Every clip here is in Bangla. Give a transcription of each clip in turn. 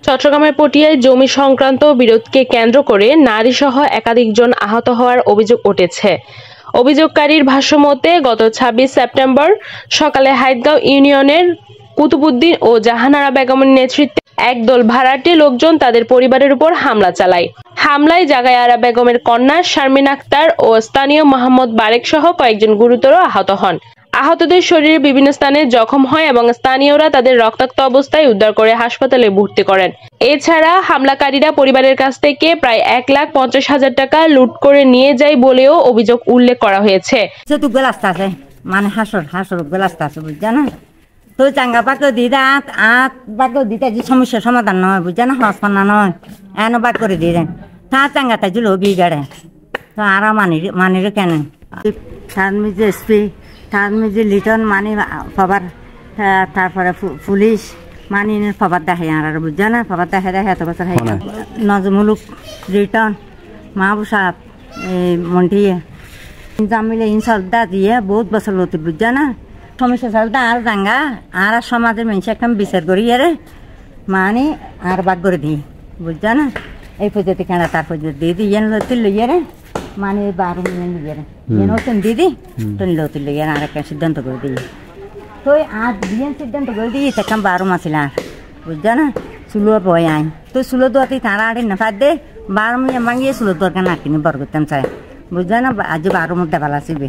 চট্টগ্রামের পটিয়ায় জমি সংক্রান্ত বিরোধকে কেন্দ্র করে নারীসহ একাধিকজন আহত হওয়ার অভিযোগ উঠেছে। অভিযোগকারীর ভাষ্যমতে গত ২৬ সেপ্টেম্বর সকালে হাইতগাঁও ইউনিয়নের কুতুবুদ্দিন ও জাহানারা বেগমের নেতৃত্বে একদল ভাড়াটে লোকজন তাদের পরিবারের উপর হামলা চালায়। হামলায় জাগায় আরা বেগমের কন্যা শারমিন আক্তার ও স্থানীয় মোহাম্মদ বারেক সহ কয়েকজন গুরুতর আহত হন। আহতদের শরীরে বিভিন্ন স্থানে জখম হয় এবং স্থানীয়রা তাদের রক্তাক্ত অবস্থায় উদ্ধার করে হাসপাতালে ভর্তি করেন। এছাড়া হামলাকারীরা পরিবারের কাছ থেকে প্রায় ১,৫০,০০০ টাকা লুট করে নিয়ে যায় বলেও অভিযোগ উল্লেখ করা হয়েছে। মানে হাসর বেলাস্তা আছে বুঝছে না, তো চাঙ্গা বাক্য দিদা আত বাক্য দিতে যে সমস্যার সমাধান নয় বুঝছে না, হসপান্না নয় এন বাক করে দিয়ে দেন তা চাঙ্গা তাই জুলো বিগাড়ে তো আর মানির কেন তার মিজে এসপি তার মিজে লিটন মানি পাবার তারপরে পুলিশ মানি পাবার দেখে আর বুঝছে না, পাবার দেখে এত বছর নজমুলুক লিটন মাহবুব সাহেব এই মন্টিয়ে জামিলে ইনশাল্লাহ দিয়ে বহুত বছর লতি বুঝছে না, সমস্যা চলতে আর জাঙ্গা আর সমাজের মানুষ একটা বিচার করি আরে মানে আর বাক করে দিই বুঝছে না, এই পদ্ধতি কেনা তার পদ্ধতি দিয়ে দিই এন লতিল লইয়ে রে মানে 12 মিলিয়ন লইয়ে রে এন হতেন দিদি তুই লতিল লইয়ে আর একটা সিদ্ধান্ত করে দিই তো আজ বিয়ের সিদ্ধান্ত করে দিই সেখান 12 মাস আর বুঝছে না, চুলো বয় আইন তো চুলো দোয়াতে তারা আড়ে না ফাঁদ দে 12 মিলিয়ন মাঙ্গিয়ে চুলো দরকার না কিনে বর করতাম চাই বুঝছে না, আজ 12 মধ্যে ভালো আসবে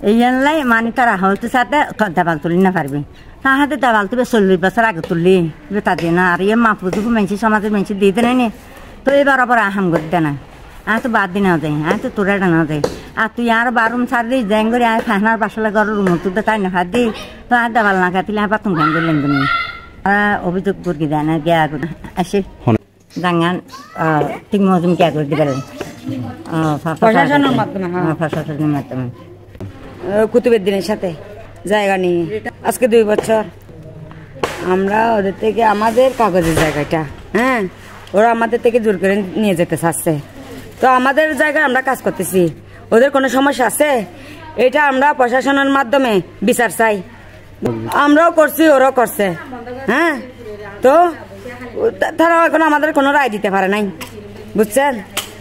এই আনলাই মানে তারা হয়তো সাথে দেওয়াল তুলি না পারবে তাহাতে দেওয়াল তুলে 40 বছর আগে তুললি তাদের না আর মা পুজো মেঞ্চি সমাজের মেঞ্চি দিয়ে দেয় নি তো এবার আবার আহাম করে দে না আর তো বাদ দিনা যায় আর তো তোরা না যায় আর তুই আর 12 সার দিই জ্যাং করে আর ফাইনার বাসলা ঘরের রুম তুই তাই না হাত দিই তো আর দেওয়াল না কাটিলে আবার তুমি জ্যাং করলেন তুমি অভিযোগ করে দেয় না গিয়া আসে জাঙ্গান ঠিক মজুম কে করে দিবে প্রশাসনের মাধ্যমে কুতুবুদ্দিনের সাথে জায়গা নিয়ে আজকে 2 বছর আমরা ওদের থেকে আমাদের কাগজের জায়গাটা হ্যাঁ ওরা আমাদের থেকে জোর করে নিয়ে যেতে চাচ্ছে, তো আমাদের জায়গায় আমরা কাজ করতেছি, ওদের কোনো সমস্যা আছে এটা আমরা প্রশাসনের মাধ্যমে বিচার চাই, আমরাও করছি ওরাও করছে হ্যাঁ, তো তারাও এখন আমাদের কোনো রায় দিতে পারে নাই বুঝছেন,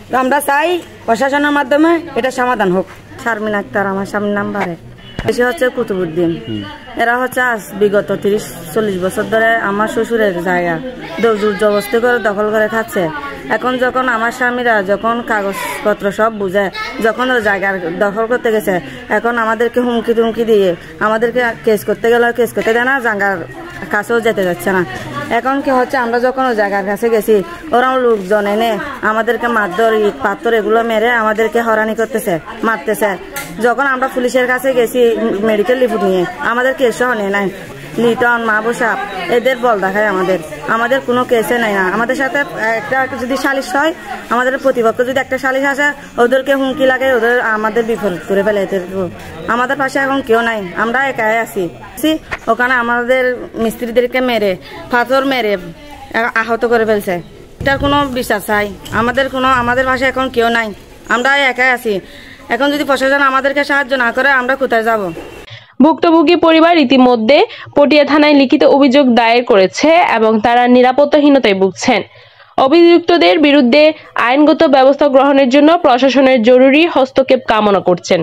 তো আমরা চাই প্রশাসনের মাধ্যমে এটা সমাধান হোক। শারমিন আক্তার আমার সামনে নাম্বারে এসে হচ্ছে কুতুবুদ্দিন, এরা হচ্ছে আজ বিগত 30-40 বছর ধরে আমার শ্বশুরের জায়গা জবরদস্তি করে দখল করে খাচ্ছে। এখন যখন আমার স্বামীরা যখন কাগজপত্র সব বুঝে যখন ওই জায়গার দখল করতে গেছে এখন আমাদেরকে হুমকি টুমকি দিয়ে আমাদেরকে কেস করতে গেলে কেস করতে দেয় না, জায়গার কাছেও যেতে যাচ্ছে না। এখন কি হচ্ছে আমরা যখন ওই জায়গার কাছে গেছি ওরাও লোকজন এনে আমাদেরকে মারধর ইট পাথর এগুলো মেরে আমাদেরকে হয়রানি করতেছে মারতেছে। যখন আমরা পুলিশের কাছে গেছি মেডিকেল রিপোর্ট নিয়ে আমাদের কেসও নেই নাই, লিটন মাহবুব সাহেব এদের বল দেখায় আমাদের কোনো কেসে নেই না, আমাদের সাথে একটা যদি সালিশ হয় আমাদের প্রতিপক্ষ যদি একটা সালিশ আসে ওদেরকে হুমকি লাগে ওদের আমাদের বিপরীত করে ফেলে, আমাদের পাশে এখন কেউ নাই, আমরা একাই আছি। ওখানে আমাদের মিস্ত্রিদেরকে মেরে পাথর মেরে আহত করে ফেলছে, এটার কোনো বিচার চাই, আমাদের পাশে এখন কেউ নাই, আমরা একাই আছি, এখন যদি প্রশাসন আমাদেরকে সাহায্য না করে আমরা কোথায় যাব। ভুক্তভোগী পরিবার ইতিমধ্যে পটিয়া থানায় লিখিত অভিযোগ দায়ের করেছে এবং তারা নিরাপত্তাহীনতায় ভুগছেন। অভিযুক্তদের বিরুদ্ধে আইনগত ব্যবস্থা গ্রহণের জন্য প্রশাসনের জরুরি হস্তক্ষেপ কামনা করছেন।